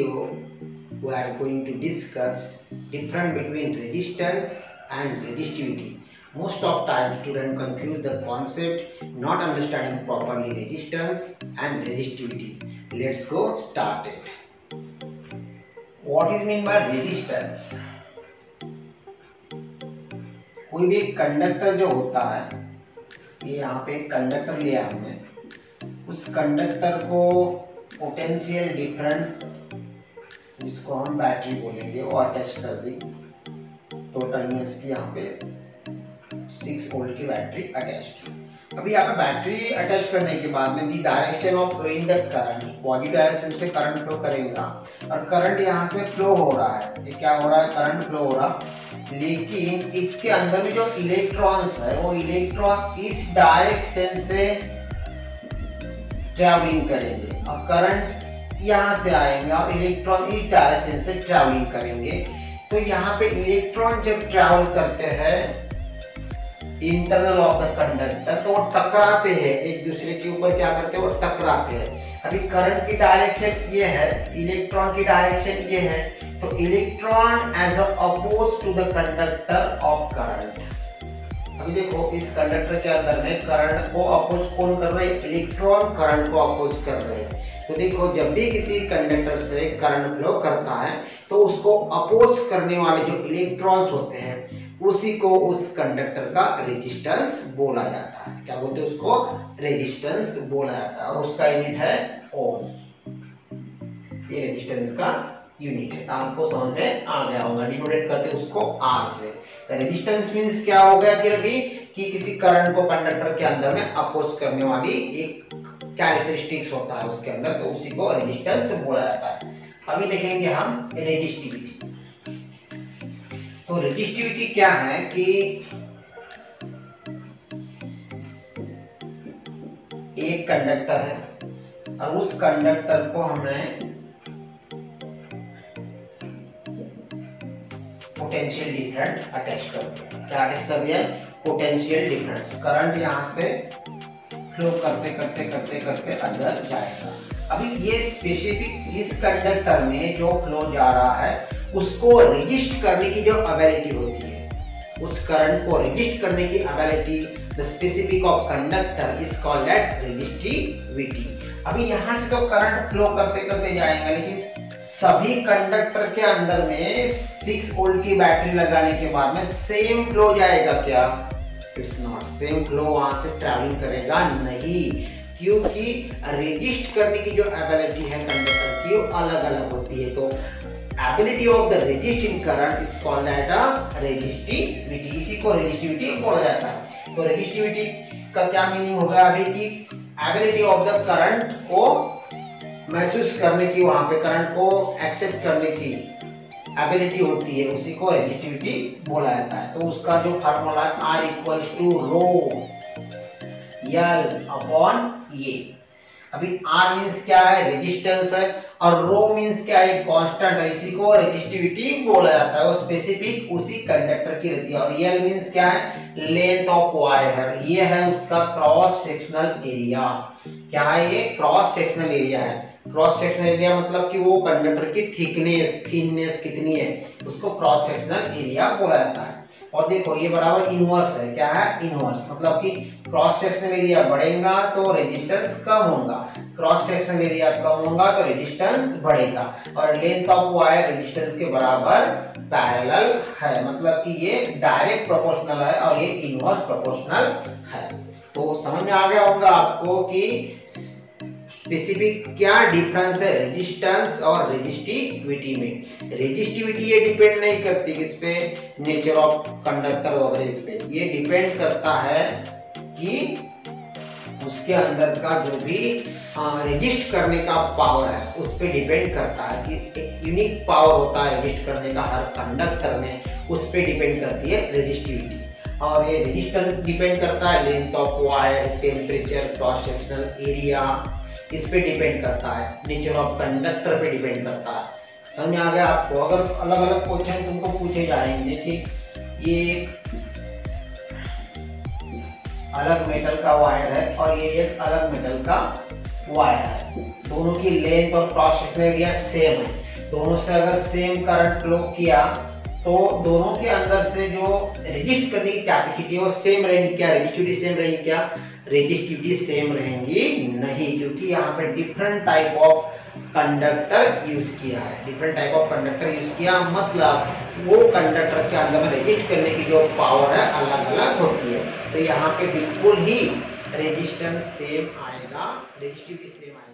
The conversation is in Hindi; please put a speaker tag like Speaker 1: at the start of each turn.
Speaker 1: video we are going to discuss difference between resistance and resistivity. Most of times students confuse the concept, not understanding properly resistance and resistivity. Let's go start it. What is mean by resistance? कोई भी कंडक्टर जो होता है, ये यहाँ पे कंडक्टर लिया हमने, उस कंडक्टर को पोटेंशियल डिफरेंट, जिसको हम बैटरी बोलेंगे, वो अटैच कर दी। टोटल में इसकी यहाँ पे 6 वोल्ट की बैटरी अटैच की। अभी यहाँ पे बैटरी अटैच करने के बाद में the direction of flowing the current, positive direction से करंट फ्लो करेगा और करंट यहाँ से फ्लो हो रहा है। ये क्या हो रहा है? करंट फ्लो हो रहा, लेकिन इसके अंदर में जो इलेक्ट्रॉन्स है वो इलेक्ट्रॉन इस डायरेक्शन से ट्रैवलिंग करेंगे और करंट यहाँ से आएंगे और इलेक्ट्रॉन इस डायरेक्शन से ट्रैवलिंग करेंगे। तो यहाँ पे इलेक्ट्रॉन जब ट्रैवल करते हैं इंटरनल ऑफ द कंडक्टर, तो वो टकराते हैं एक दूसरे के ऊपर। क्या करते हैं? वो टकराते हैं। अभी करंट की डायरेक्शन ये है, इलेक्ट्रॉन की डायरेक्शन ये है, तो electron as oppose to the conductor of current. अभी देखो इस कंडक्टर के अंदर में करंट को अपोज कौन कर रहे हैं? इलेक्ट्रॉन करंट को अपोज कर रहे हैं। तो देखो जब भी किसी कंडक्टर से करंट फ्लो करता है तो उसको अपोज करने वाले जो इलेक्ट्रॉन्स होते हैं उसी को उस कंडक्टर का रेजिस्टेंस बोला जाता है। क्या बोलते हैं? उसको रेजिस्टेंस बोला जाता है और उसका यूनिट है ओम। ये रेजिस्टेंस का यूनिट है। आपको समझ में आ गया होगा। डिनोटेट करते हैं उसको आर से। रेजिस्टेंस मींस क्या हो गया कि किसी करंट को कंडक्टर के अंदर में अपोज करने वाली एक कैरेक्टरिस्टिक्स होता है उसके अंदर, तो उसी को रेजिस्टेंस बोला जाता है। अभी देखेंगे हम रेजिस्टिविटी। तो रेजिस्टिविटी क्या है कि एक कंडक्टर है और उस कंडक्टर को हमने पोटेंशियल डिफरेंस अटैच कर दिया। क्या अटैच कर दिया? Potential difference. करंट यहां से फ्लो करते करते करते करते अंदर जाएगा। अभी ये स्पेसिफिक इस कंडक्टर में जो फ्लो जा रहा है उसको रेजिस्ट करने की जो एबिलिटी होती है, उस करंट को रेजिस्ट करने की ability, the specific of conductor is called that resistivity. अभी यहाँ से तो करंट फ्लो करते करते जाएगा, लेकिन सभी कंडक्टर के अंदर में 6 वोल्ट की बैटरी लगाने के बाद में सेम फ्लो जाएगा क्या? It's not same flow. वहां से ट्रैवलिंग करेगा नहीं, क्योंकि रेजिस्ट करने की जो एबिलिटी है कंडक्टर की वो अलग अलग होती है। तो ability of the resisting current is called that resistivity। इसी को resistivity बोला जाता है। तो resistivity का क्या मीनिंग होगा अभी कि ability of the current को महसूस करने की, वहां पे करंट को एक्सेप्ट करने की ability होती है, उसी को resistivity बोला जाता है। तो उसका जो फार्मूला है R equals to rho L upon A। अभी R मीन्स क्या है? रेजिस्टेंस है, और रो मीन्स क्या है? कांस्टेंट है। इसी को रेजिस्टिविटी बोला जाता है। वो स्पेसिफिक उसी कंडक्टर की रहती है। और L मीन्स क्या है? Length of wire. ये है उसका क्रॉस सेक्शनल एरिया। क्या है? ये क्रॉस सेक्शनल एरिया है। क्रॉस सेक्शनल एरिया मतलब कि वो कंडक्टर की थिकनेस कितनी है, उसको क्रॉस सेक्शनल एरिया बोला जाता है। और देखो ये बराबर इनवर्स है। क्या है? इनवर्स मतलब कि क्रॉस सेक्शनल एरिया बढ़ेगा तो रेजिस्टेंस कम होगा, क्रॉस सेक्शनल एरिया कम होगा तो रेजिस्टेंस बढ़ेगा। और लेंथ ऑफ वायर रेजिस्टेंस के बराबर पैरेलल है, मतलब कि ये डायरेक्ट प्रोपोर्शनल है और ये इनवर्स प्रोपोर्शनल है। तो समझ में आ गया होगा आपको कि स्पेसिफिक क्या डिफरेंस है रेजिस्टेंस और रेजिस्टिविटी में। रेजिस्टिविटी ये डिपेंड नहीं करती किस पे, नेचर ऑफ कंडक्टर वगैरह इस पे। ये डिपेंड करता है कि उसके अंदर का जो भी रेजिस्ट करने का पावर है उस पे डिपेंड करता है कि एक यूनिक पावर होता है रेजिस्ट करने का हर कंडक्टर में, उस पे डिपेंड करती है रेजिस्टिविटी। और ये रेजिस्टेंस डिपेंड करता है length of wire, temperature, cross sectional area, इस पे डिपेंड करता है, नेचर ऑफ कंडक्टर पे डिपेंड करता है। समझ में आ गया आपको? अगर अलग अलग क्वेश्चन तुमको पूछे जाएंगे कि ये एक अलग मेटल का वायर है और ये एक अलग मेटल का वायर है, दोनों की लेंथ और क्रॉस सेक्शनल एरिया सेम है, दोनों से अगर सेम करंट फ्लो किया तो दोनों के अंदर से जो रेजिस्ट करने की कैपेसिटी है वो सेम रहेगी क्या, रेजिस्टिविटी सेम रहेगी क्या, रेजिस्टिविटी सेम रहेंगी नहीं, क्योंकि यहाँ पे different type of conductor use किया है, different type of conductor use किया, मतलब वो कंडक्टर के अंदर में रेजिस्ट करने की जो पावर है अलग अलग होती है। तो यहाँ पे बिल्कुल ही रेजिस्टेंस सेम आएगा, रेजिस्टिविटी सेम आएगा।